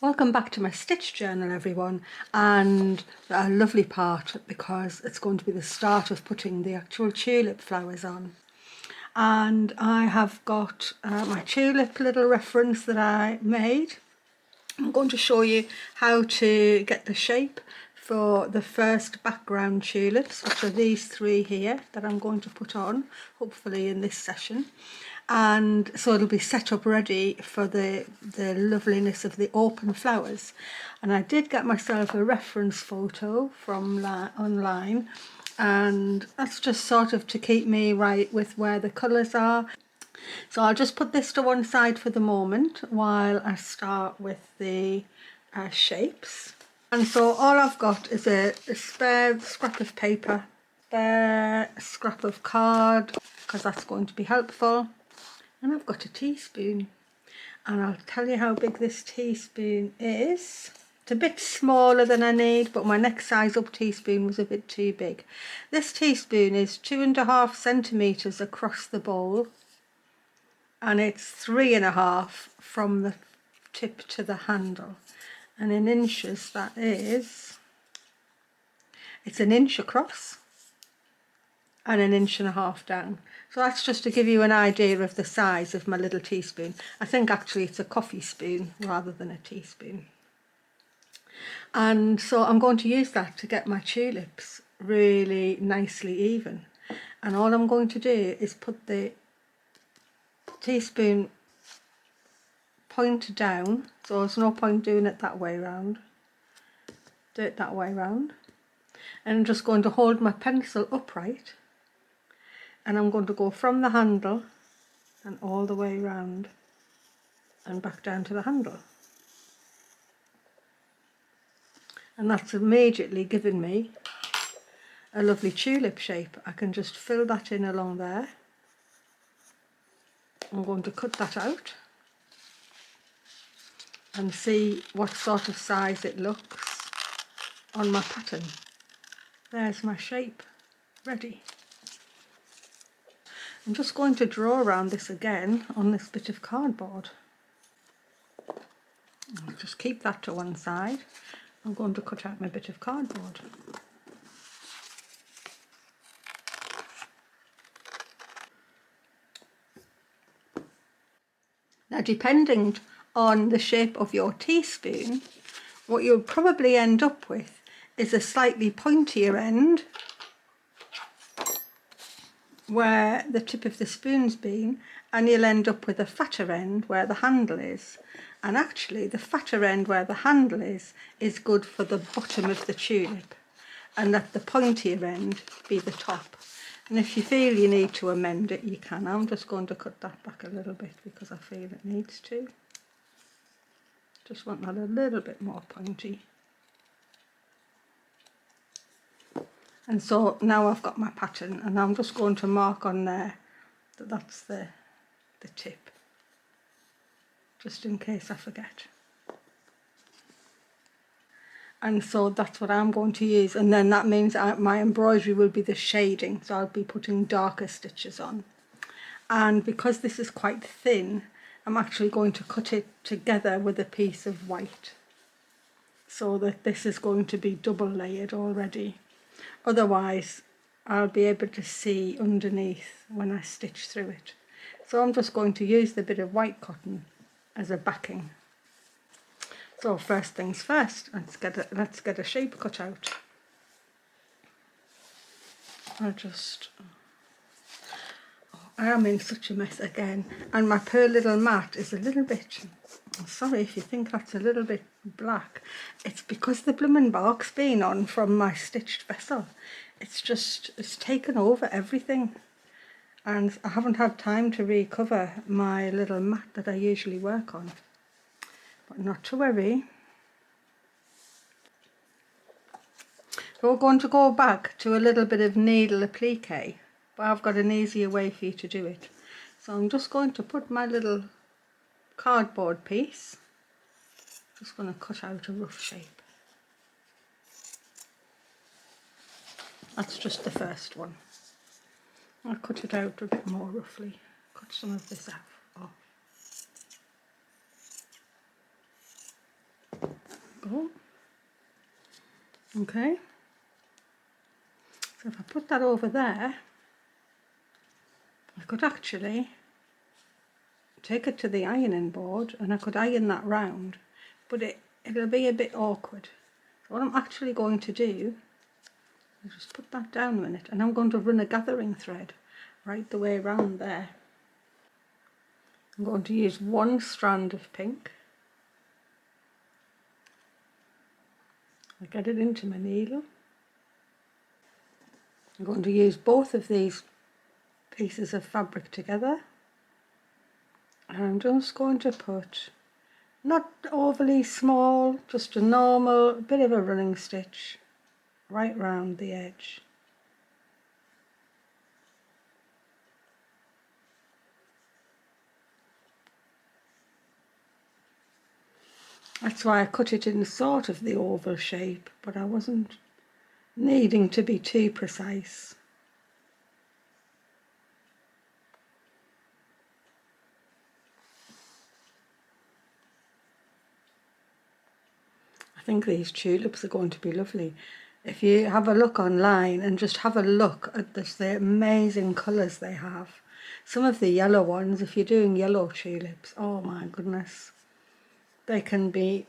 Welcome back to my stitch journal, everyone, and a lovely part because it's going to be the start of putting the actual tulip flowers on. And I have got my tulip little reference that I made. I'm going to show you how to get the shape for the first background tulips, which are these three here that I'm going to put on, hopefully in this session. And so it'll be set up ready for the loveliness of the open flowers. And I did get myself a reference photo from online, and that's just sort of to keep me right with where the colours are. So I'll just put this to one side for the moment while I start with the shapes. And so all I've got is a spare scrap of paper, spare scrap of card, because that's going to be helpful. And I've got a teaspoon, and I'll tell you how big this teaspoon is. It's a bit smaller than I need, but my next size up teaspoon was a bit too big. This teaspoon is 2.5 centimetres across the bowl, and it's 3.5 from the tip to the handle. And in inches, that is, it's 1 inch across and 1.5 inches down. So that's just to give you an idea of the size of my little teaspoon. I think actually it's a coffee spoon rather than a teaspoon. And so I'm going to use that to get my tulips really nicely even. And all I'm going to do is put the teaspoon point down, so there's no point doing it that way round. Do it that way round. And I'm just going to hold my pencil upright, and I'm going to go from the handle and all the way round and back down to the handle. And that's immediately given me a lovely tulip shape. I can just fill that in along there. I'm going to cut that out and see what sort of size it looks on my pattern. There's my shape ready. I'm just going to draw around this again on this bit of cardboard. I'll just keep that to one side. I'm going to cut out my bit of cardboard. Now, depending on the shape of your teaspoon, what you'll probably end up with is a slightly pointier end where the tip of the spoon's been, and you'll end up with a fatter end where the handle is. And actually the fatter end where the handle is good for the bottom of the tulip, and let the pointier end be the top. And if you feel you need to amend it, you can. I'm just going to cut that back a little bit because I feel it needs to. Just want that a little bit more pointy. And so now I've got my pattern, and I'm just going to mark on there that that's the tip, just in case I forget. And so that's what I'm going to use, and then that means my embroidery will be the shading, so I'll be putting darker stitches on. And because this is quite thin, I'm actually going to cut it together with a piece of white, so that this is going to be double layered already. Otherwise I'll be able to see underneath when I stitch through it. So I'm just going to use the bit of white cotton as a backing. So first things first, let's get a shape cut out. I am in such a mess again, and my poor little mat is a little bit, I'm sorry if you think that's a little bit black. It's because the blooming bark's been on from my stitched vessel. It's taken over everything, and I haven't had time to recover my little mat that I usually work on. But not to worry. So we're going to go back to a little bit of needle applique, but I've got an easier way for you to do it. So I'm just going to put my little cardboard piece, just going to cut out a rough shape. That's just the first one. I'll cut it out a bit more roughly, cut some of this off. go. Okay, so if I put that over there, I could actually take it to the ironing board and I could iron that round, but it'll be a bit awkward. So what I'm actually going to do is just put that down a minute, and I'm going to run a gathering thread right the way around there. I'm going to use one strand of pink. I get it into my needle. I'm going to use both of these pieces of fabric together, and I'm just going to put, not overly small, just a normal bit of a running stitch right round the edge. That's why I cut it in sort of the oval shape, but I wasn't needing to be too precise. I think these tulips are going to be lovely. If you have a look online and just have a look at the amazing colours they have. Some of the yellow ones, if you're doing yellow tulips, oh my goodness. They can be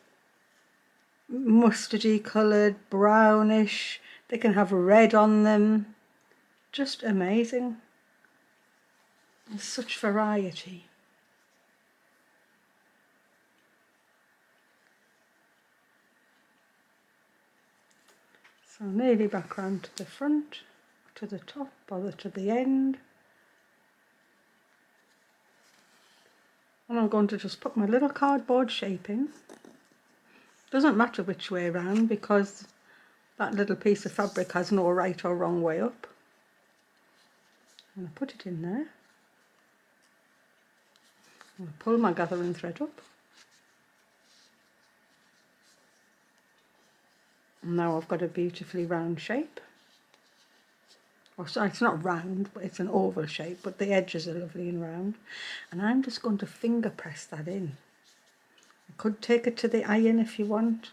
mustardy coloured, brownish, they can have red on them. Just amazing. There's such variety. So nearly back round to the front, to the top or to the end. And I'm going to just put my little cardboard shape in. Doesn't matter which way around because that little piece of fabric has no right or wrong way up. I'm going to put it in there. I'm going to pull my gathering thread up. And now I've got a beautifully round shape. Or sorry, it's not round, but it's an oval shape, but the edges are lovely and round. And I'm just going to finger press that in. I could take it to the iron if you want.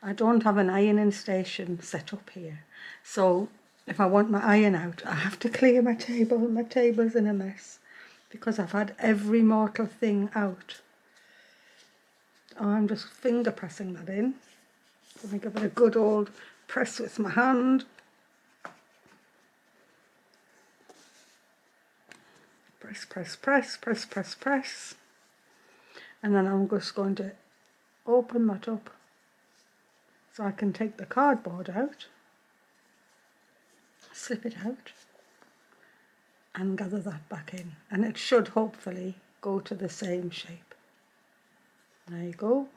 I don't have an ironing station set up here. So if I want my iron out, I have to clear my table. My table's in a mess because I've had every mortal thing out. I'm just finger pressing that in. Let me give it a good old press with my hand. Press, press, press, press, press, press. And then I'm just going to open that up so I can take the cardboard out, slip it out, and gather that back in. And it should hopefully go to the same shape. There you go.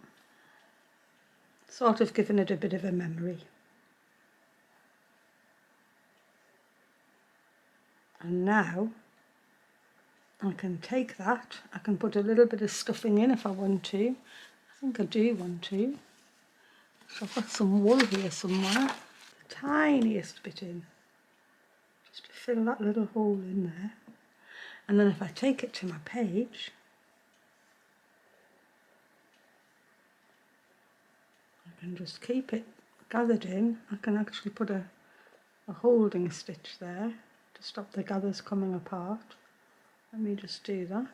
Sort of giving it a bit of a memory. And now I can take that, I can put a little bit of stuffing in if I want to. I think I do want to. So I've got some wool here somewhere, the tiniest bit in, just to fill that little hole in there. And then if I take it to my page, I can just keep it gathered in. I can actually put a holding stitch there to stop the gathers coming apart. Let me just do that.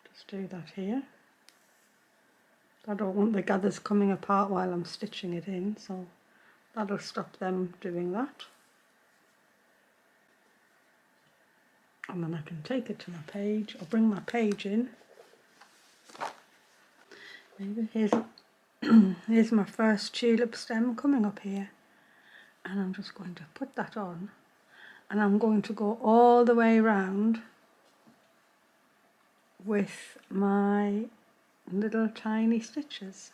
Just do that here. I don't want the gathers coming apart while I'm stitching it in, so that'll stop them doing that. And then I can take it to my page, or bring my page in. Maybe here's my first tulip stem coming up here. And I'm just going to put that on. And I'm going to go all the way around with my little tiny stitches.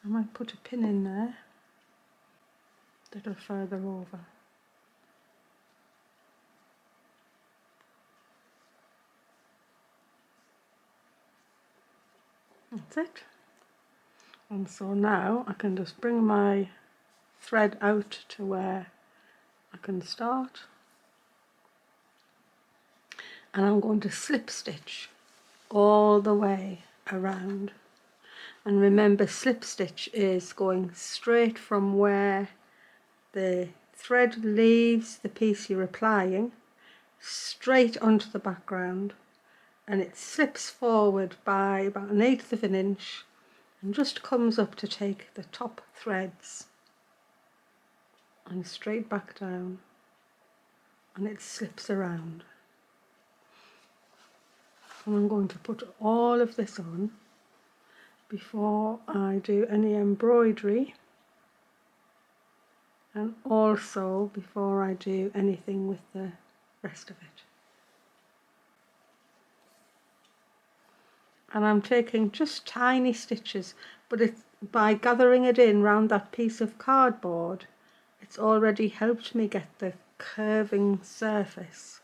I might put a pin in there, a little further over. That's it. And so now I can just bring my thread out to where I can start. and I'm going to slip stitch all the way around. And remember, slip stitch is going straight from where the thread leaves the piece you're applying straight onto the background, and it slips forward by about 1/8 of an inch and just comes up to take the top threads and straight back down, and it slips around. And I'm going to put all of this on before I do any embroidery, and also before I do anything with the rest of it. And I'm taking just tiny stitches, but it's by gathering it in round that piece of cardboard, it's already helped me get the curving surface.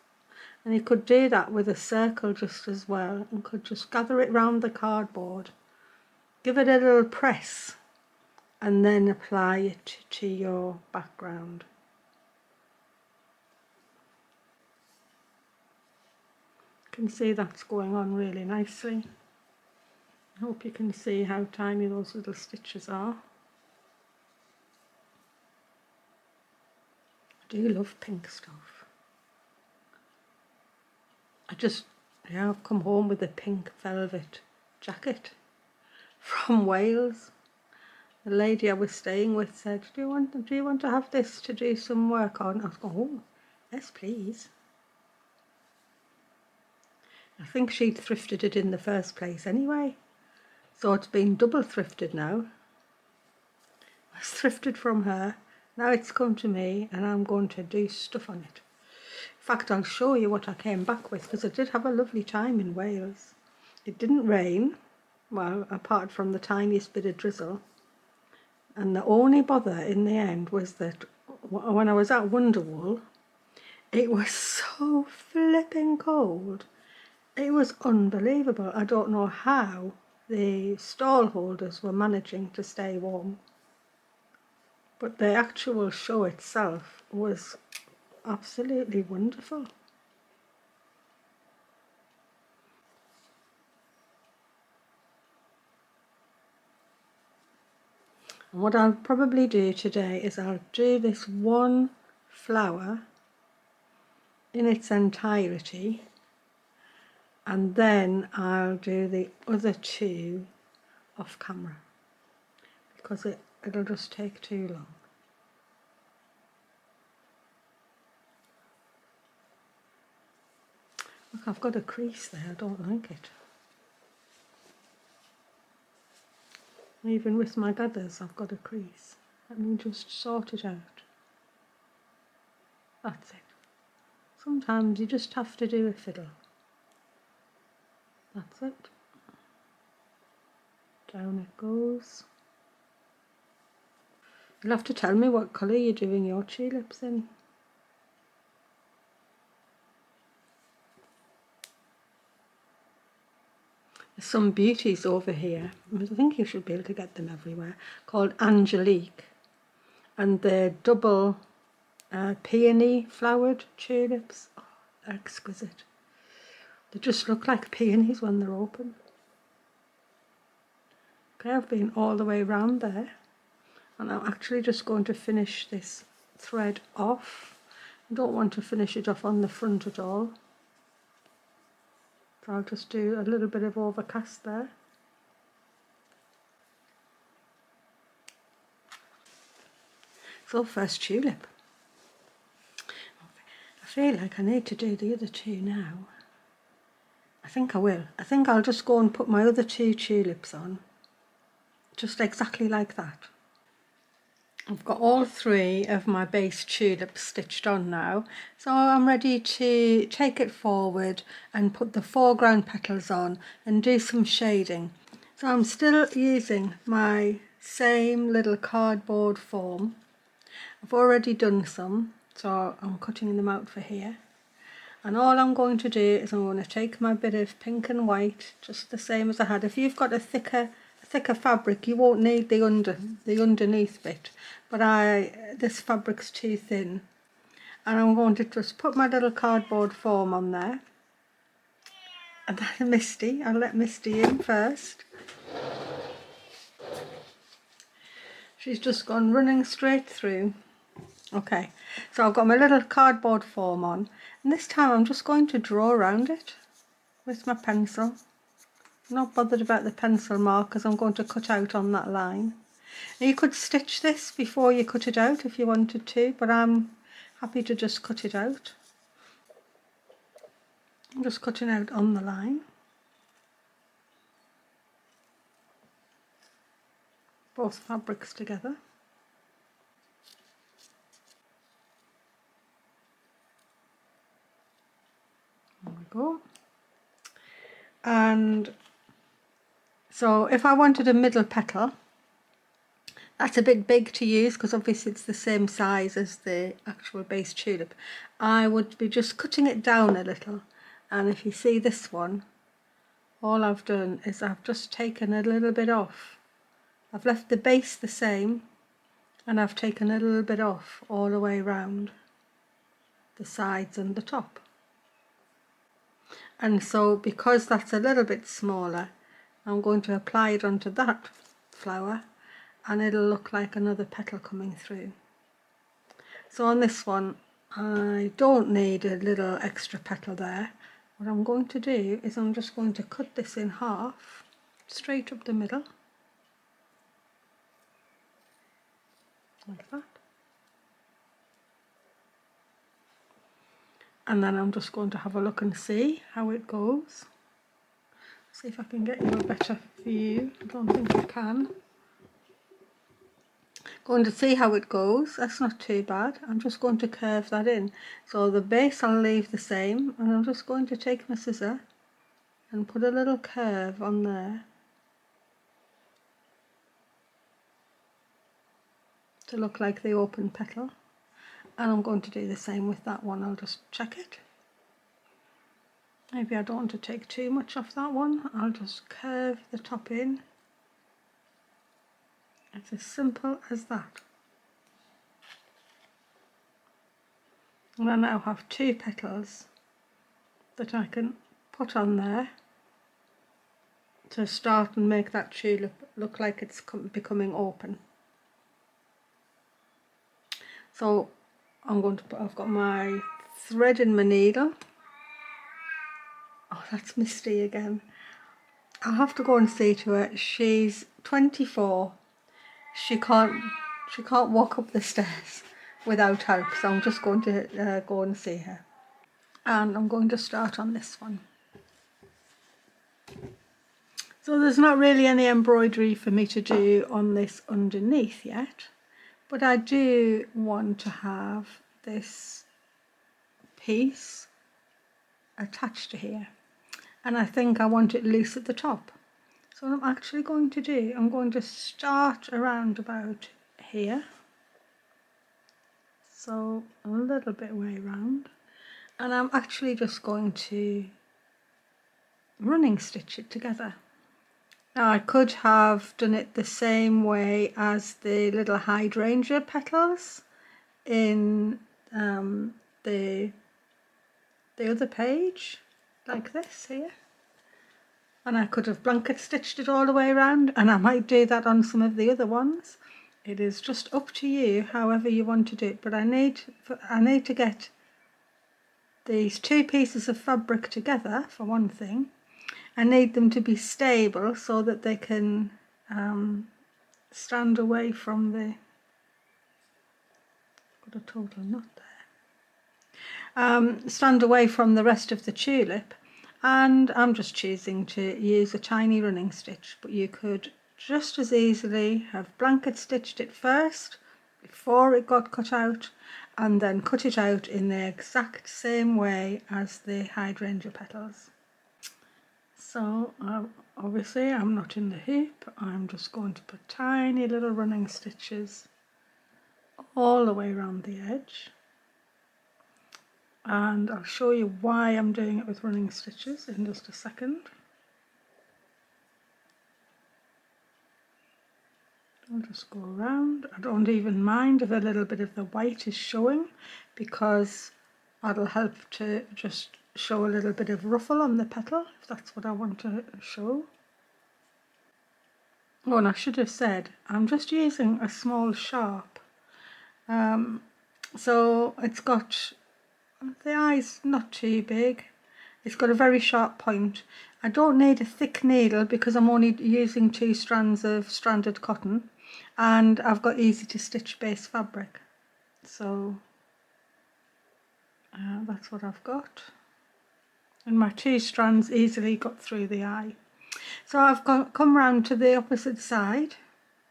And you could do that with a circle just as well, and could just gather it round the cardboard, give it a little press, and then apply it to your background. You can see that's going on really nicely. I hope you can see how tiny those little stitches are. I do love pink stuff. I've come home with a pink velvet jacket from Wales. The lady I was staying with said, do you want to have this to do some work on? I was going, oh, yes please. I think she'd thrifted it in the first place anyway, so it's been double thrifted now. I was thrifted from her, now it's come to me, and I'm going to do stuff on it. In fact, I'll show you what I came back with, because I did have a lovely time in Wales. It didn't rain, well, apart from the tiniest bit of drizzle. And the only bother in the end was that when I was at Wonderwall, it was so flipping cold. It was unbelievable. I don't know how the stall holders were managing to stay warm. But the actual show itself was absolutely wonderful. And what I'll probably do today is I'll do this one flower in its entirety, and then I'll do the other two off camera, because it'll just take too long. Look, I've got a crease there, I don't like it. Even with my gathers, I've got a crease. Let me just sort it out. That's it. Sometimes you just have to do a fiddle. That's it. Down it goes. You'll have to tell me what colour you're doing your tulips in. There's some beauties over here, I think you should be able to get them everywhere, called Angelique, and they're double peony flowered tulips. Oh, they're exquisite. They just look like peonies when they're open. Okay, I've been all the way around there, and I'm actually just going to finish this thread off. I don't want to finish it off on the front at all. So I'll just do a little bit of overcast there. So first tulip. I feel like I need to do the other two now. I think I will. I think I'll just go and put my other two tulips on. Just exactly like that. I've got all three of my base tulips stitched on now, so I'm ready to take it forward and put the foreground petals on and do some shading. So I'm still using my same little cardboard form. I've already done some, so I'm cutting them out for here. And all I'm going to do is I'm going to take my bit of pink and white, just the same as I had. If you've got a thicker fabric, you won't need the underneath bit, but this fabric's too thin, and I'm going to just put my little cardboard form on there, And then Misty, I'll let Misty in first. She's just gone running straight through. Okay, so I've got my little cardboard form on, and this time I'm just going to draw around it with my pencil. I'm not bothered about the pencil mark because I'm going to cut out on that line. Now you could stitch this before you cut it out if you wanted to, but I'm happy to just cut it out. I'm just cutting out on the line. Both fabrics together. There we go. And so if I wanted a middle petal, that's a bit big to use because obviously it's the same size as the actual base tulip. I would be just cutting it down a little, and if you see this one, all I've done is I've just taken a little bit off. I've left the base the same, and I've taken a little bit off all the way around the sides and the top. And so because that's a little bit smaller, I'm going to apply it onto that flower, and it'll look like another petal coming through. So on this one I don't need a little extra petal there. What I'm going to do is I'm just going to cut this in half, straight up the middle, like that. And then I'm just going to have a look and see how it goes. See if I can get you a better view. I don't think I can. Going to see how it goes. That's not too bad. I'm just going to curve that in. So the base I'll leave the same, and I'm just going to take my scissor and put a little curve on there to look like the open petal. And I'm going to do the same with that one. I'll just check it. Maybe I don't want to take too much off that one. I'll just curve the top in. It's as simple as that. And I now have two petals that I can put on there to start and make that tulip look like it's becoming open. So I'm going to put, I've got my thread in my needle. Oh, that's Misty again. I'll have to go and see to her. She's 24. She can't walk up the stairs without help, so I'm just going to go and see her. And I'm going to start on this one. So there's not really any embroidery for me to do on this underneath yet, but I do want to have this piece attached to here, and I think I want it loose at the top. So what I'm actually going to do, I'm going to start around about here, so a little bit way around, and I'm actually just going to running stitch it together. Now I could have done it the same way as the little hydrangea petals in the other page, like this here, and I could have blanket stitched it all the way around, and I might do that on some of the other ones. It is just up to you however you want to do it, but I need to get these two pieces of fabric together. For one thing, I need them to be stable so that they can stand away from the, got a total knot there, stand away from the rest of the tulip. And I'm just choosing to use a tiny running stitch, but you could just as easily have blanket stitched it first before it got cut out, and then cut it out in the exact same way as the hydrangea petals. So obviously I'm not in the hoop, I'm just going to put tiny little running stitches all the way around the edge, and I'll show you why I'm doing it with running stitches in just a second. I'll just go around. I don't even mind if a little bit of the white is showing, because that'll help to just show a little bit of ruffle on the petal, if that's what I want to show. Oh, and I should have said, I'm just using a small sharp. So it's got, the eye's not too big. It's got a very sharp point. I don't need a thick needle because I'm only using 2 strands of stranded cotton, and I've got easy to stitch base fabric. So that's what I've got. And my 2 strands easily got through the eye. So I've come round to the opposite side.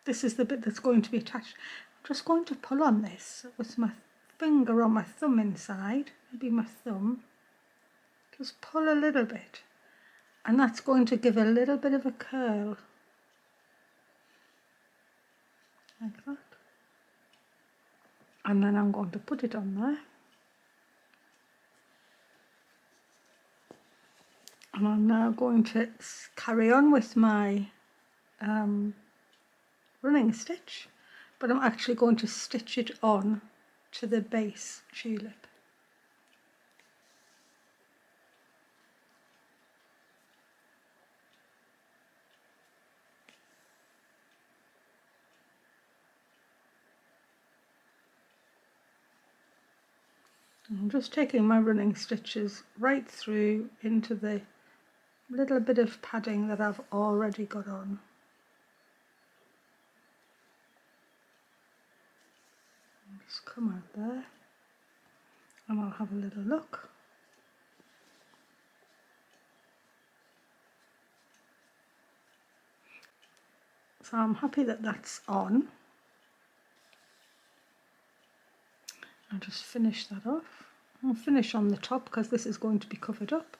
This is the bit that's going to be attached. I'm just going to pull on this with my finger on my thumb inside, maybe my thumb. Just pull a little bit, and that's going to give a little bit of a curl, like that. And then I'm going to put it on there. And I'm now going to carry on with my running stitch, but I'm actually going to stitch it on to the base tulip. I'm just taking my running stitches right through into the little bit of padding that I've already got on. Just come out there and I'll have a little look. So I'm happy that that's on. I'll just finish that off. I'll finish on the top because this is going to be covered up.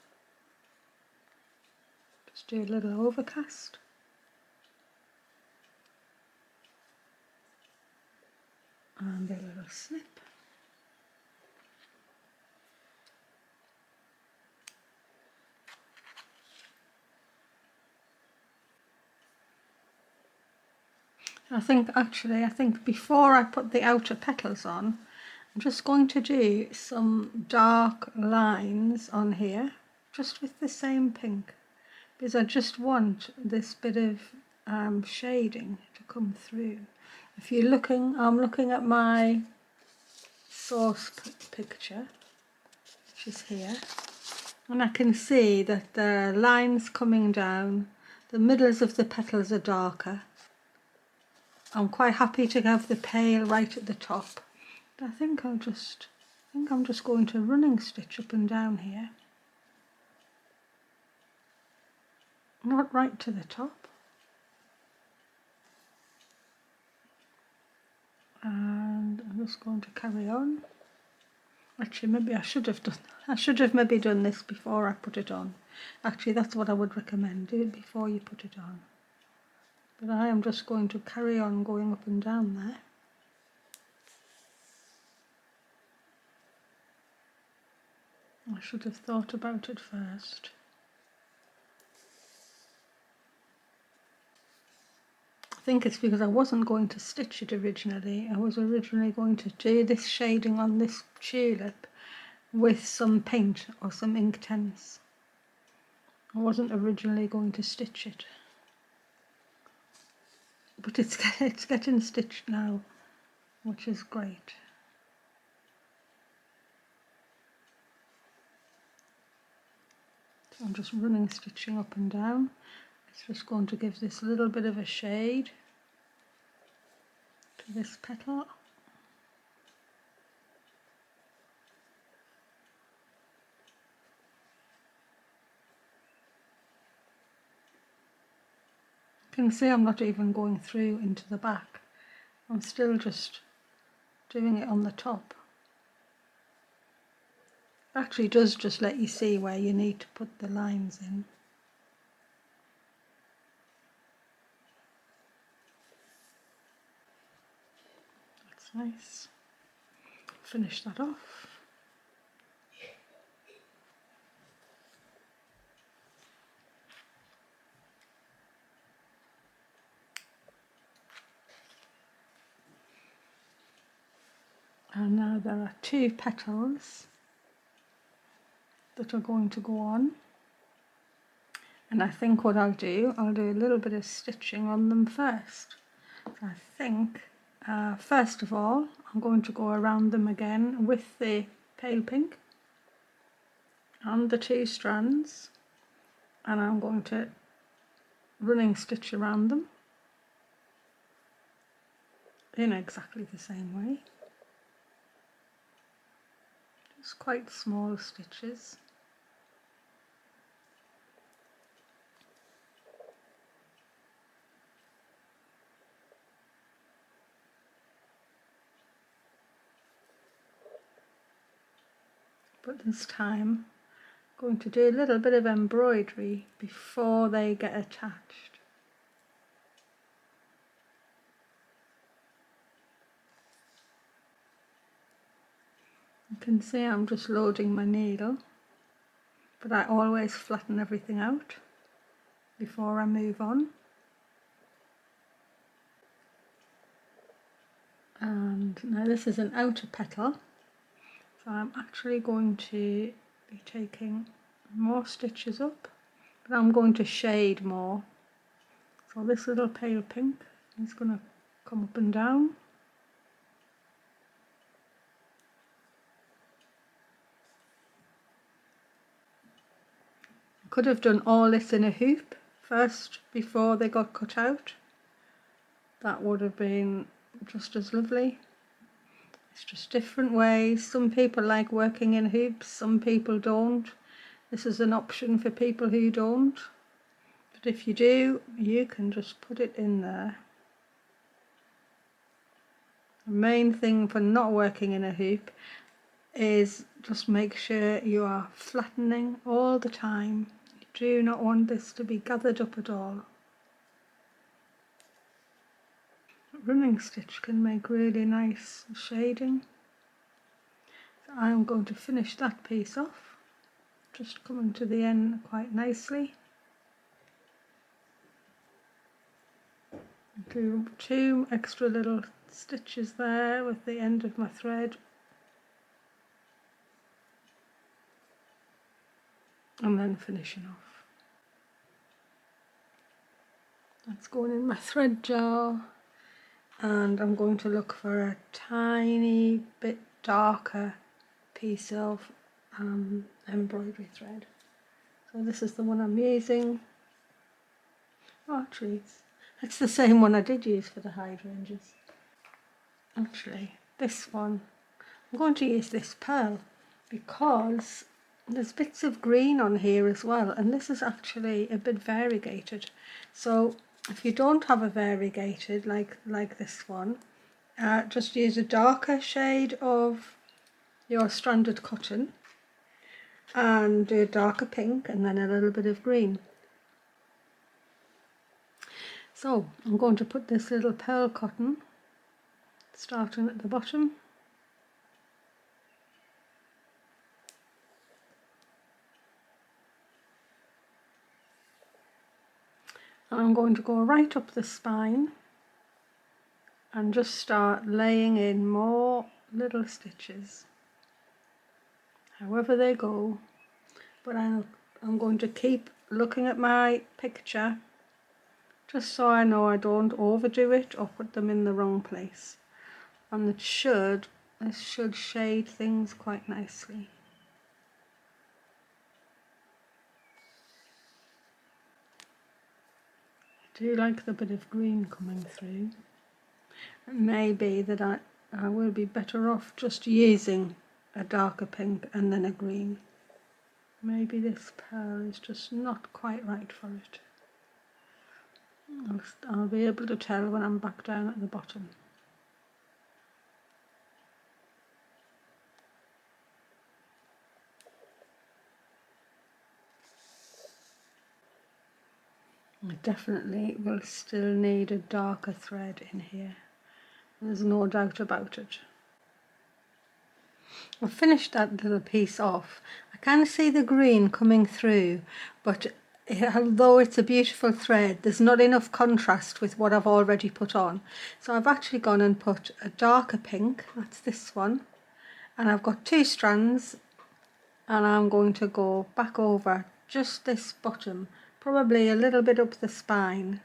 Just do a little overcast. And a little snip. I think before I put the outer petals on, I'm just going to do some dark lines on here, just with the same pink, because I just want this bit of shading to come through. If you're looking, I'm looking at my source picture, which is here, and I can see that the lines coming down, the middles of the petals are darker. I'm quite happy to have the pale right at the top. But I think I'm just going to running stitch up and down here. Not right to the top. And I'm just going to carry on. Actually, maybe I should have maybe done this before I put it on. Actually, that's what I would recommend. Do it before you put it on. But I am just going to carry on going up and down there. I should have thought about it first. I think it's because I wasn't going to stitch it originally. I was originally going to do this shading on this tulip with some paint or some Inktense. I wasn't originally going to stitch it. But it's getting stitched now, which is great. So I'm just running stitching up and down. It's just going to give this little bit of a shade to this petal. You can see I'm not even going through into the back. I'm still just doing it on the top. It actually does just let you see where you need to put the lines in. That's nice. Finish that off. And now there are 2 petals that are going to go on. And I think what I'll do a little bit of stitching on them first. So I think first of all I'm going to go around them again with the pale pink and the 2 strands, and I'm going to running stitch around them in exactly the same way. Just quite small stitches. But this time I'm going to do a little bit of embroidery before they get attached. You can see I'm just loading my needle, but I always flatten everything out before I move on. And now this is an outer petal, so I'm actually going to be taking more stitches up, but I'm going to shade more. So this little pale pink is going to come up and down. I could have done all this in a hoop first before they got cut out. That would have been just as lovely. It's just different ways. Some people like working in hoops, some people don't. This is an option for people who don't. But if you do, you can just put it in there. The main thing for not working in a hoop is just make sure you are flattening all the time. You do not want this to be gathered up at all. Running stitch can make really nice shading. So I'm going to finish that piece off, just coming to the end quite nicely. Do 2 extra little stitches there with the end of my thread, and then finishing off. That's going in my thread jar, and I'm going to look for a tiny bit darker piece of embroidery thread. So this is the one I'm using. Oh, actually it's the same one I did use for the hydrangeas. Actually this one, I'm going to use this pearl because there's bits of green on here as well, and this is actually a bit variegated. So if you don't have a variegated like this one, just use a darker shade of your stranded cotton and do a darker pink and then a little bit of green. So I'm going to put this little pearl cotton starting at the bottom, and I'm going to go right up the spine and just start laying in more little stitches however they go. But I'm going to keep looking at my picture just so I know I don't overdo it or put them in the wrong place, and this should shade things quite nicely. I do like the bit of green coming through. It may be that I will be better off just using a darker pink and then a green. Maybe this pearl is just not quite right for it. I'll be able to tell when I'm back down at the bottom. I definitely will still need a darker thread in here. There's no doubt about it. I've finished that little piece off. I can see the green coming through, but although it's a beautiful thread, there's not enough contrast with what I've already put on. So I've actually gone and put a darker pink, that's this one, and I've got 2 strands and I'm going to go back over just this bottom, probably a little bit up the spine,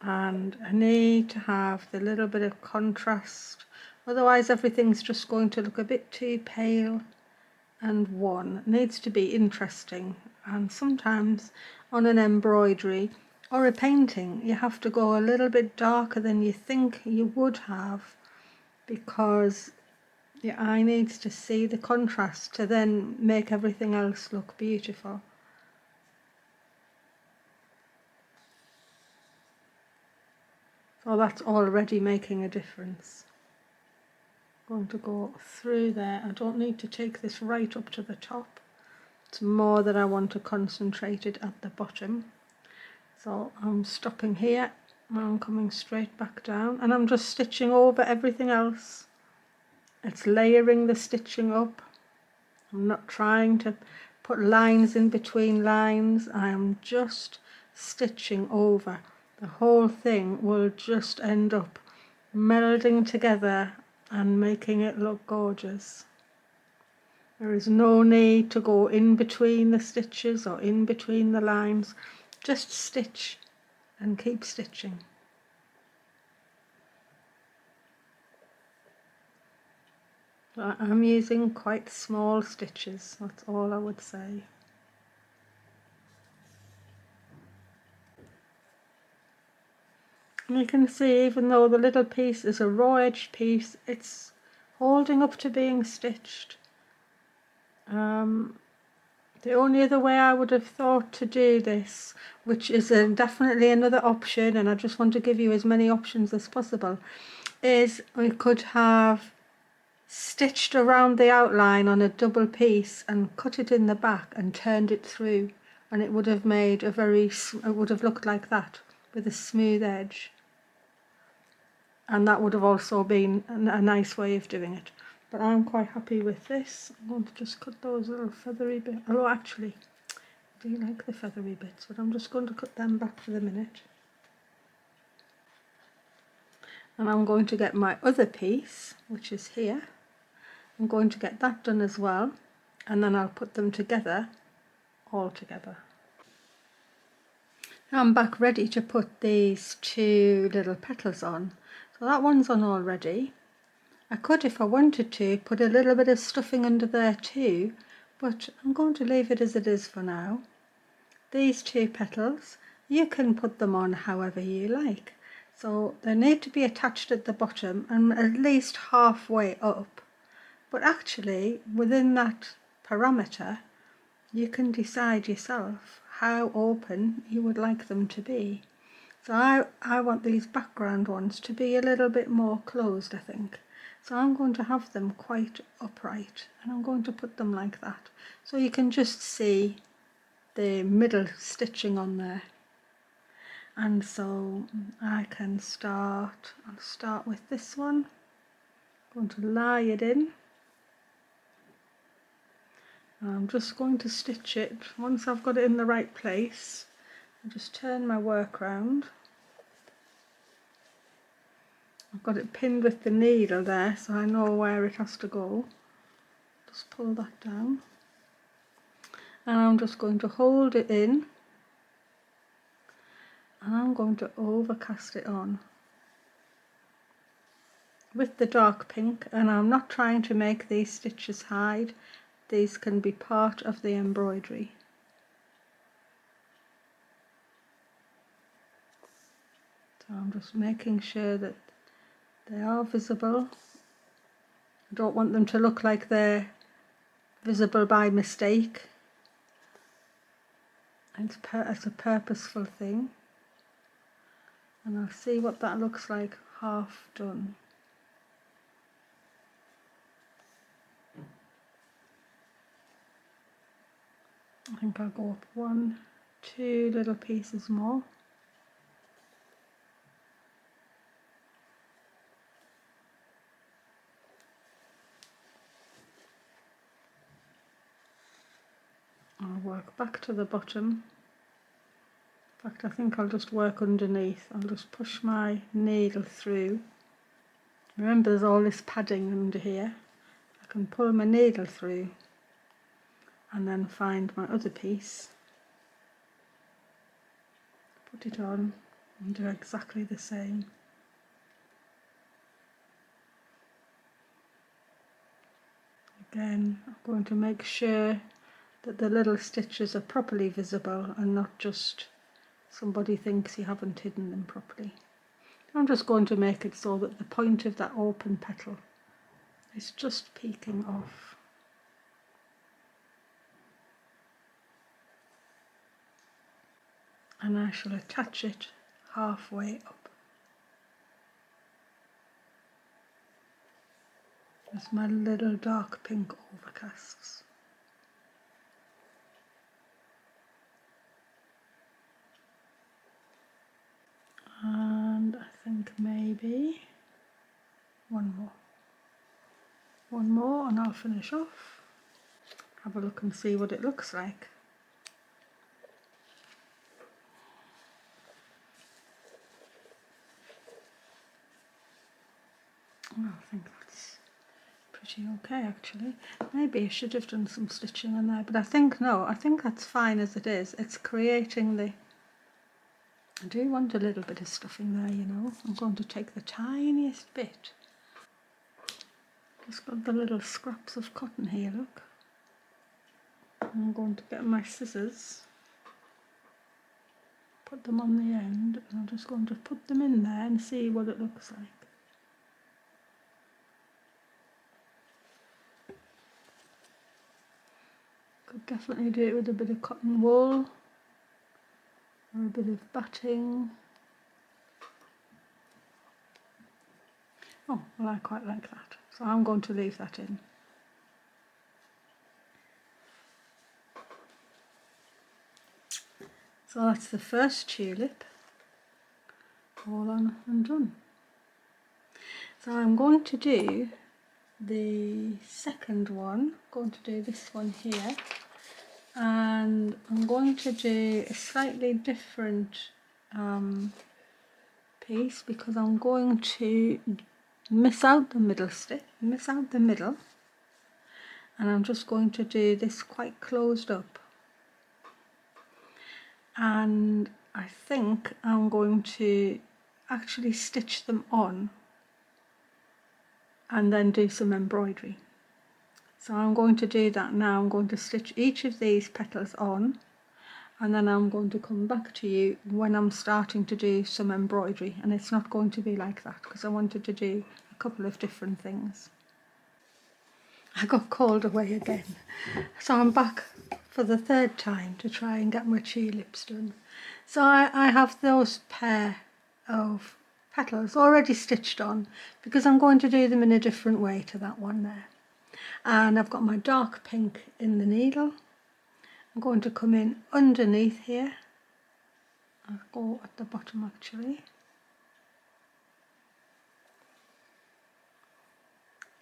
and I need to have the little bit of contrast, otherwise everything's just going to look a bit too pale and wan. It needs to be interesting, and sometimes on an embroidery or a painting you have to go a little bit darker than you think you would have, because your eye needs to see the contrast to then make everything else look beautiful. So that's already making a difference. I'm going to go through there. I don't need to take this right up to the top. It's more that I want to concentrate it at the bottom. So I'm stopping here and I'm coming straight back down, and I'm just stitching over everything else. It's layering the stitching up. I'm not trying to put lines in between lines. I am just stitching over. The whole thing will just end up melding together and making it look gorgeous. There is no need to go in between the stitches or in between the lines. Just stitch and keep stitching. I'm using quite small stitches, that's all I would say. And you can see, even though the little piece is a raw edged piece, it's holding up to being stitched. The only other way I would have thought to do this, which is definitely another option, and I just want to give you as many options as possible, is we could have stitched around the outline on a double piece and cut it in the back and turned it through, and it would have made it would have looked like that with a smooth edge, and that would have also been a nice way of doing it. But I'm quite happy with this. I'm going to just cut those little feathery bits. Oh, actually, I do like the feathery bits, but I'm just going to cut them back for the minute. And I'm going to get my other piece, which is here. I'm going to get that done as well, and then I'll put them together, all together. Now I'm back ready to put these two little petals on. So that one's on already. I could, if I wanted to, put a little bit of stuffing under there too, but I'm going to leave it as it is for now. These two petals, you can put them on however you like. So they need to be attached at the bottom and at least halfway up. But actually, within that parameter, you can decide yourself how open you would like them to be. So I want these background ones to be a little bit more closed, I think. So I'm going to have them quite upright, and I'm going to put them like that. So you can just see the middle stitching on there. And so I can I'll start with this one. I'm going to lie it in. I'm just going to stitch it. Once I've got it in the right place, I'll just turn my work round. I've got it pinned with the needle there, so I know where it has to go. Just pull that down. And I'm just going to hold it in, and I'm going to overcast it on with the dark pink, and I'm not trying to make these stitches hide. These can be part of the embroidery. So I'm just making sure that they are visible. I don't want them to look like they're visible by mistake. It's a purposeful thing. And I'll see what that looks like half done. I think I'll go up 1, 2 little pieces more. I'll work back to the bottom. In fact, I think I'll just work underneath. I'll just push my needle through. Remember, there's all this padding under here. I can pull my needle through and then find my other piece, put it on and do exactly the same. Again, I'm going to make sure that the little stitches are properly visible and not just somebody thinks you haven't hidden them properly. I'm just going to make it so that the point of that open petal is just peeking off. And I shall attach it halfway up. There's my little dark pink overcasts. And I think maybe one more and I'll finish off. Have a look and see what it looks like. Oh, I think that's pretty okay actually. Maybe I should have done some stitching in there, but I think that's fine as it is. It's creating the... I do want a little bit of stuffing there, you know. I'm going to take the tiniest bit. Just got the little scraps of cotton here, look. I'm going to get my scissors, put them on the end, and I'm just going to put them in there and see what it looks like. Could definitely do it with a bit of cotton wool or a bit of batting. Oh, well, I quite like that, so I'm going to leave that in. So that's the first tulip, all on and done. So I'm going to do the second one. I'm going to do this one here, and I'm going to do a slightly different piece because I'm going to miss out the middle, and I'm just going to do this quite closed up, and I think I'm going to actually stitch them on and then do some embroidery. So I'm going to do that now. I'm going to stitch each of these petals on, and then I'm going to come back to you when I'm starting to do some embroidery, and it's not going to be like that because I wanted to do a couple of different things. I got called away again, so I'm back for the third time to try and get my tulips done. So I have those pair of petals already stitched on because I'm going to do them in a different way to that one there. And I've got my dark pink in the needle. I'm going to come in underneath here. I'll go at the bottom actually.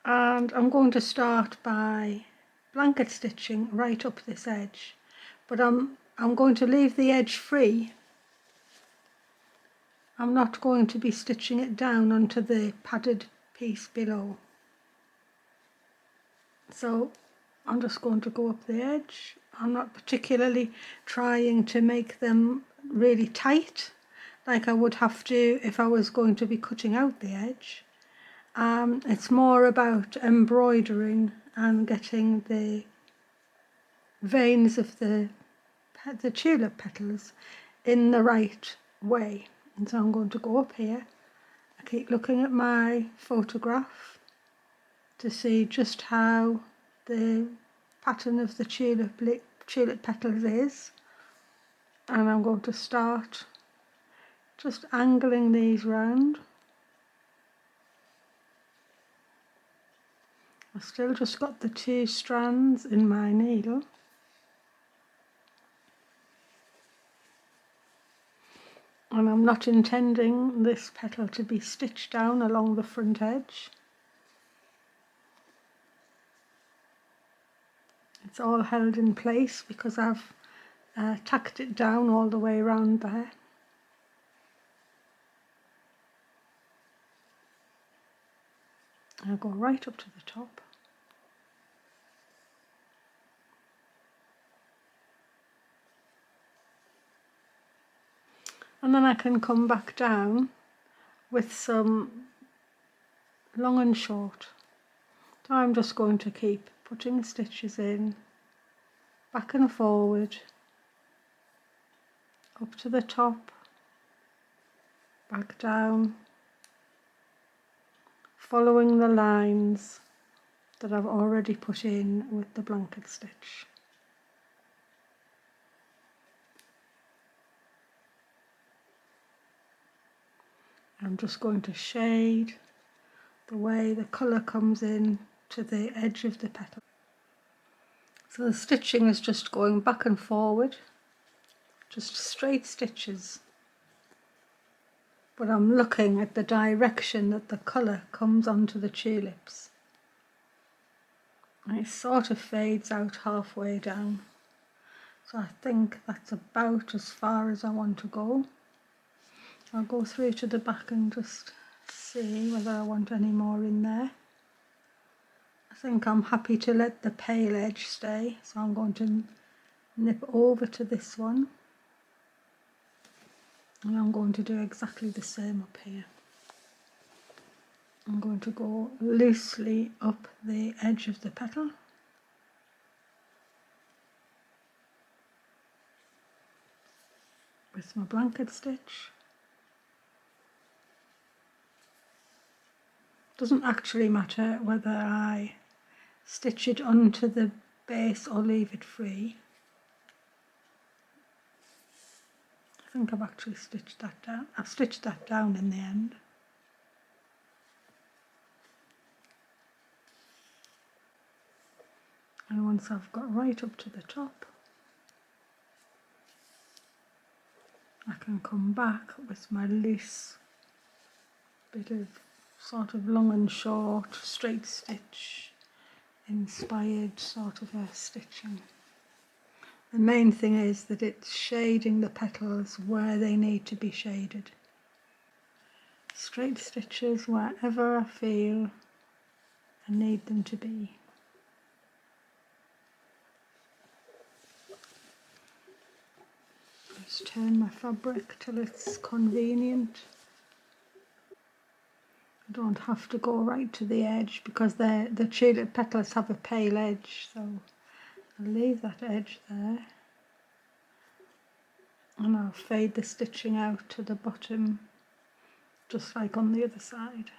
And I'm going to start by blanket stitching right up this edge, but I'm going to leave the edge free. I'm not going to be stitching it down onto the padded piece below. So I'm just going to go up the edge. I'm not particularly trying to make them really tight like I would have to if I was going to be cutting out the edge. It's more about embroidering and getting the veins of the tulip petals in the right way. And so I'm going to go up here. I keep looking at my photograph to see just how the pattern of the tulip petals is, and I'm going to start just angling these round. I've still just got the 2 strands in my needle. And I'm not intending this petal to be stitched down along the front edge. It's all held in place because I've tacked it down all the way around there. I'll go right up to the top. And then I can come back down with some long and short. So I'm just going to keep putting stitches in, back and forward, up to the top, back down, following the lines that I've already put in with the blanket stitch. I'm just going to shade the way the colour comes in to the edge of the petal. So the stitching is just going back and forward, just straight stitches. But I'm looking at the direction that the colour comes onto the tulips. And it sort of fades out halfway down. So I think that's about as far as I want to go. I'll go through to the back and just see whether I want any more in there. I think I'm happy to let the pale edge stay, so I'm going to nip over to this one. And I'm going to do exactly the same up here. I'm going to go loosely up the edge of the petal. With my blanket stitch. Doesn't actually matter whether I stitch it onto the base or leave it free. I think I've actually stitched that down. I've stitched that down in the end. And once I've got right up to the top, I can come back with my loose bit of sort of long and short straight stitch inspired sort of a stitching. The main thing is that it's shading the petals where they need to be shaded. Straight stitches wherever I feel I need them to be. Just turn my fabric till it's convenient. I don't have to go right to the edge because the tulip petals have a pale edge, so I'll leave that edge there. And I'll fade the stitching out to the bottom, just like on the other side.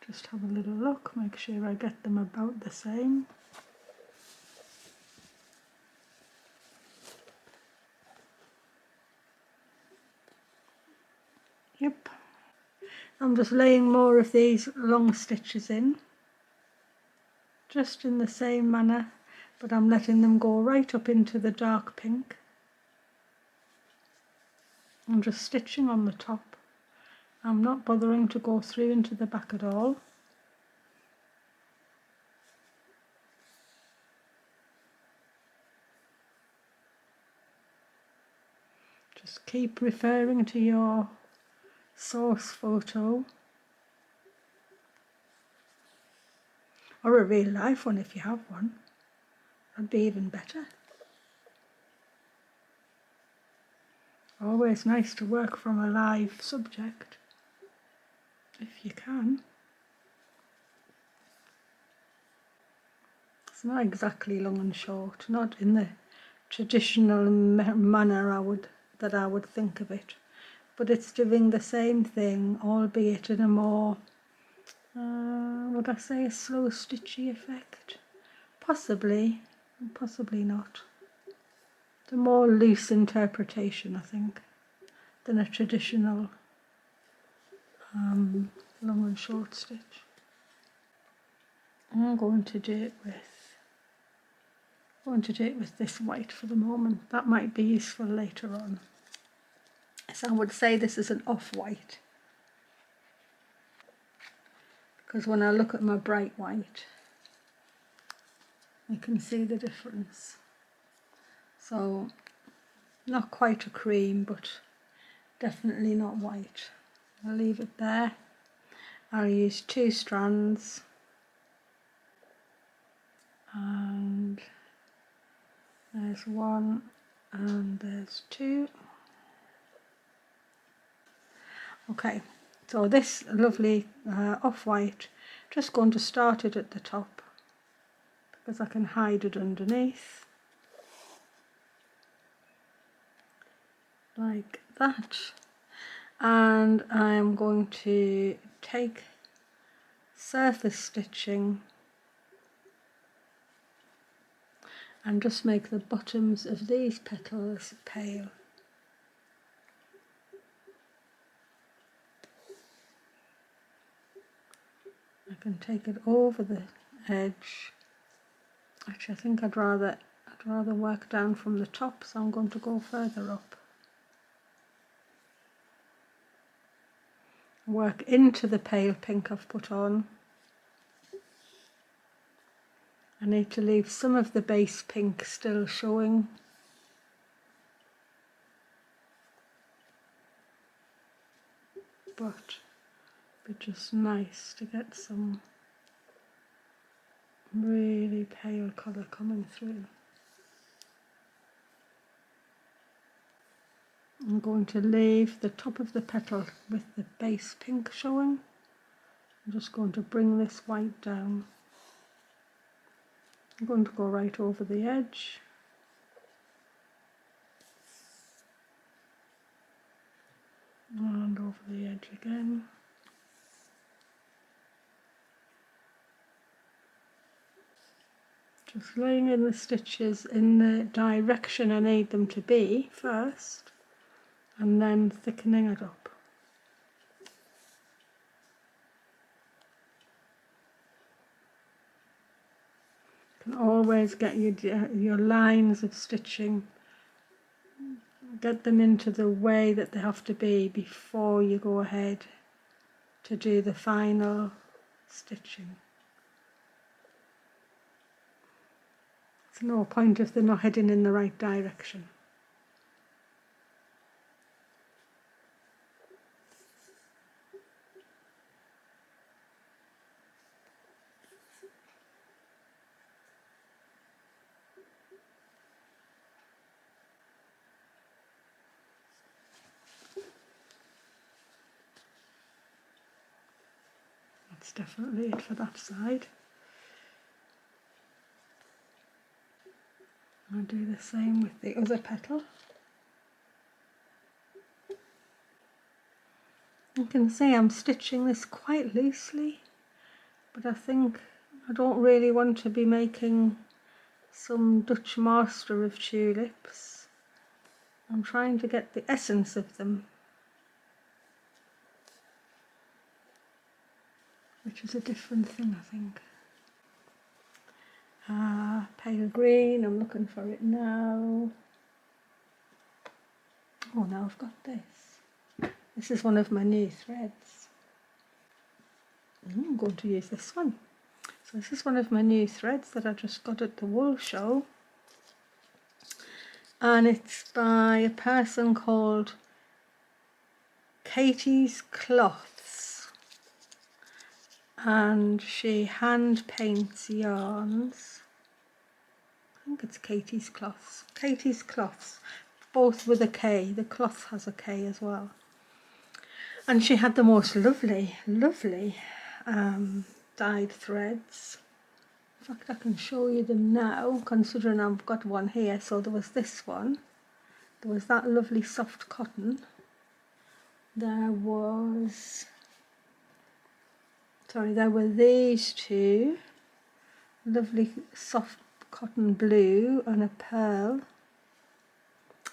Just have a little look, make sure I get them about the same. Yep. I'm just laying more of these long stitches in, just in the same manner, but I'm letting them go right up into the dark pink. I'm just stitching on the top. I'm not bothering to go through into the back at all. Just keep referring to your source photo, or a real life one if you have one. That'd be even better. Always nice to work from a live subject, if you can. It's not exactly long and short, not in the traditional manner that I would think of it, but it's doing the same thing, albeit in a more, would I say a slow stitchy effect? Possibly, possibly not. It's a more loose interpretation, I think, than a traditional long and short stitch. I'm going to do it with this white for the moment. That might be useful later on. So I would say this is an off-white, because when I look at my bright white, I can see the difference. So not quite a cream, but definitely not white. I'll leave it there. I'll use 2 strands, and there's 1 and there's 2. Okay, so this lovely off-white, just going to start it at the top because I can hide it underneath like that, and I'm going to take surface stitching and just make the bottoms of these petals pale. I can take it over the edge. Actually, I think I'd rather work down from the top, so I'm going to go further up. Work into the pale pink I've put on. I need to leave some of the base pink still showing. But it'd be just nice to get some really pale colour coming through. I'm going to leave the top of the petal with the base pink showing. I'm just going to bring this white down. I'm going to go right over the edge. And over the edge again. Just laying in the stitches in the direction I need them to be first, and then thickening it up. You can always get your lines of stitching, get them into the way that they have to be before you go ahead to do the final stitching. There's no point if they're not heading in the right direction. That's definitely it for that side. I'll do the same with the other petal. You can see I'm stitching this quite loosely, but I think I don't really want to be making some Dutch master of tulips. I'm trying to get the essence of them, which is a different thing, I think. Pale green, I'm looking for it now. Oh, now I've got this. This is one of my new threads. I'm going to use this one. So this is one of my new threads that I just got at the wool show. And it's by a person called Katie's Cloths. And she hand paints yarns. I think it's Katie's Cloths. Katie's Cloths, both with a K. The cloth has a K as well. And she had the most lovely dyed threads. In fact, I can show you them now, considering I've got one here. So there was this one. There was that lovely soft cotton. There were these two. Lovely soft cotton blue and a pearl,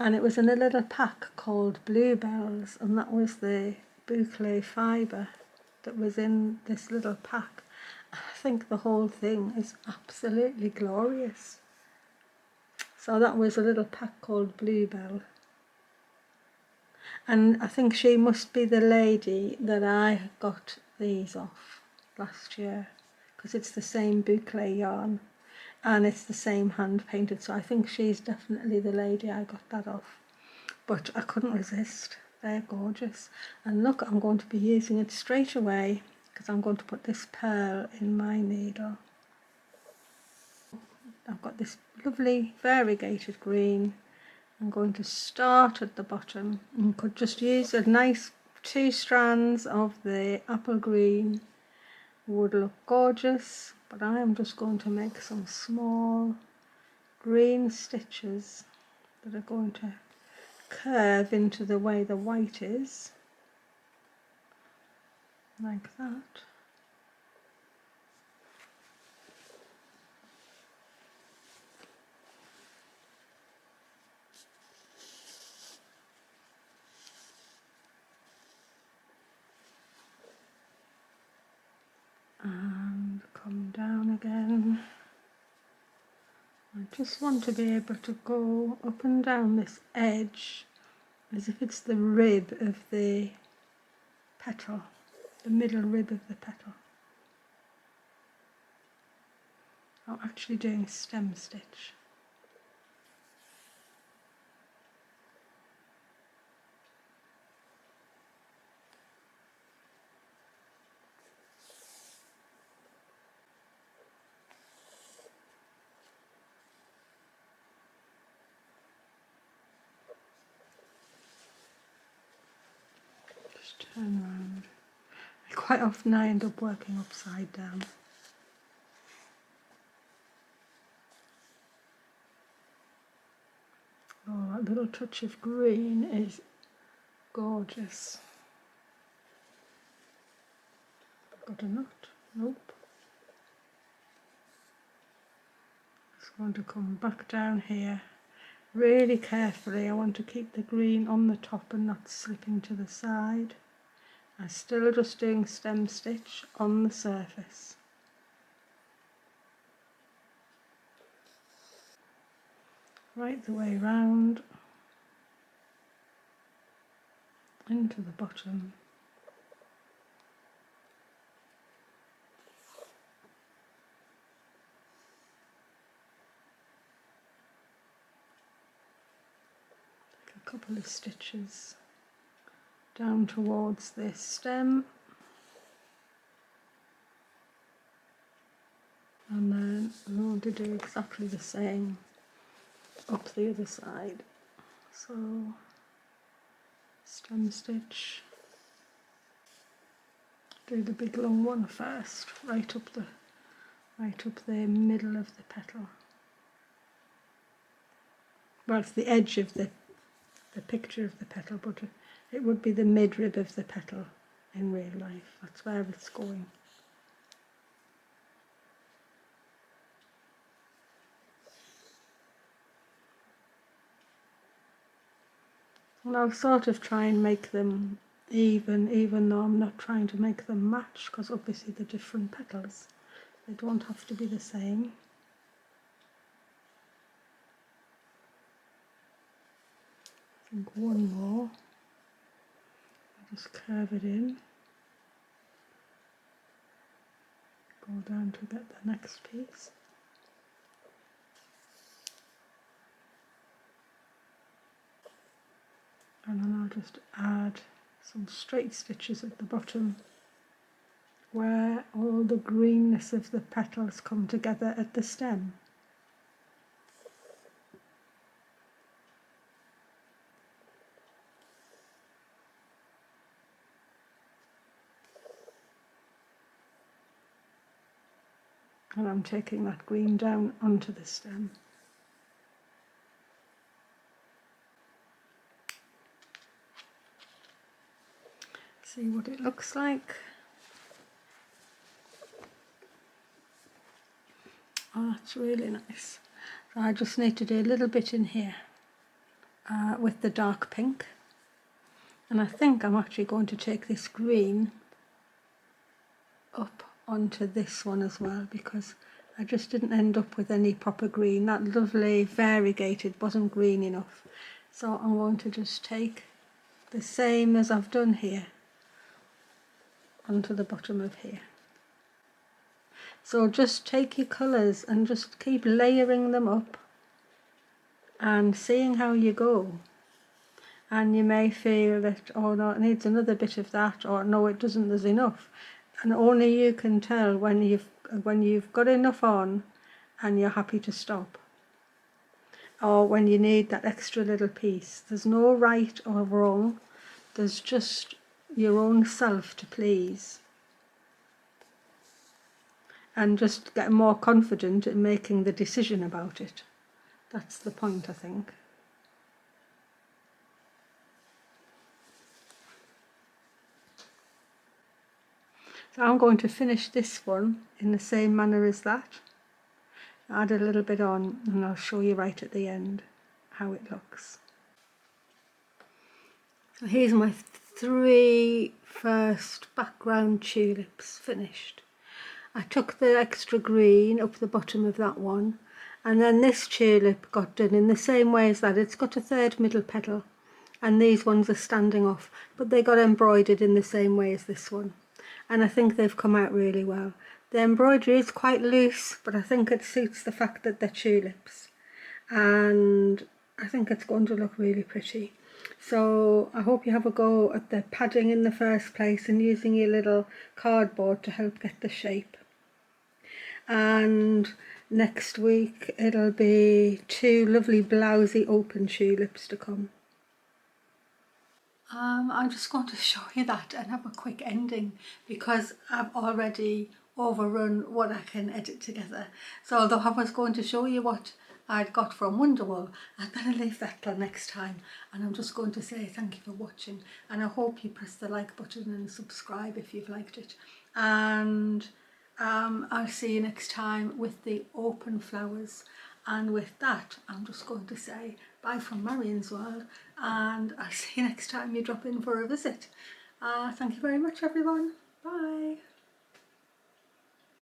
and it was in a little pack called Bluebells, and that was the boucle fibre that was in this little pack. I think the whole thing is absolutely glorious. So that was a little pack called Bluebell, and I think she must be the lady that I got these off last year, because it's the same boucle yarn. And it's the same hand painted, so I think she's definitely the lady I got that off. But I couldn't resist. They're gorgeous. And look, I'm going to be using it straight away because I'm going to put this pearl in my needle. I've got this lovely variegated green. I'm going to start at the bottom and could just use a nice 2 strands of the apple green. Would look gorgeous, but I am just going to make some small green stitches that are going to curve into the way the white is, like that. And come down again. I just want to be able to go up and down this edge as if it's the rib of the petal, the middle rib of the petal. I'm actually doing stem stitch. Just turn around. Quite often I end up working upside down. Oh, that little touch of green is gorgeous. Got a knot? Nope. Just going to come back down here really carefully. I want to keep the green on the top and not slipping to the side. I'm still just doing stem stitch on the surface. Right the way round into the bottom. Take a couple of stitches down towards this stem, and then I'm going to do exactly the same up the other side. So stem stitch, do the big long one first, right up the middle of the petal. Well, it's the edge of the picture of the petal, but it would be the midrib of the petal in real life. That's where it's going. And I'll sort of try and make them even though I'm not trying to make them match, because obviously they're different petals. They don't have to be the same. I think one more. I'll just curve it in. Go down to get the next piece. And then I'll just add some straight stitches at the bottom where all the greenness of the petals come together at the stem. And I'm taking that green down onto the stem. See what it looks like. Oh, that's really nice. So I just need to do a little bit in here with the dark pink. And I think I'm actually going to take this green up onto this one as well, because I just didn't end up with any proper green. That lovely variegated wasn't green enough. So I'm going to just take the same as I've done here onto the bottom of here. So just take your colours and just keep layering them up and seeing how you go. And you may feel that, oh no, it needs another bit of that, or no, it doesn't, there's enough. and only you can tell when you've got enough on and you're happy to stop, or when you need that extra little piece. There's no right or wrong, there's just your own self to please, and just get more confident in making the decision about it. That's the point, I think. So I'm going to finish this one in the same manner as that. Add a little bit on and I'll show you right at the end how it looks. So here's my 3 first background tulips finished. I took the extra green up the bottom of that one, and then this tulip got done in the same way as that. It's got a 3rd middle petal, and these ones are standing off, but they got embroidered in the same way as this one, and I think they've come out really well. The embroidery is quite loose, but I think it suits the fact that they're tulips, and I think it's going to look really pretty. So I hope you have a go at the padding in the first place and using your little cardboard to help get the shape. And next week it'll be 2 lovely blousy open tulips to come. I'm just going to show you that and have a quick ending, because I've already overrun what I can edit together. So although I was going to show you what I'd got from Wonderwall, I'd better leave that till next time, and I'm just going to say thank you for watching, and I hope you press the like button and subscribe if you've liked it, and I'll see you next time with the open flowers. And with that, I'm just going to say bye from Marion's World, and I'll see you next time you drop in for a visit. Thank you very much, everyone. Bye.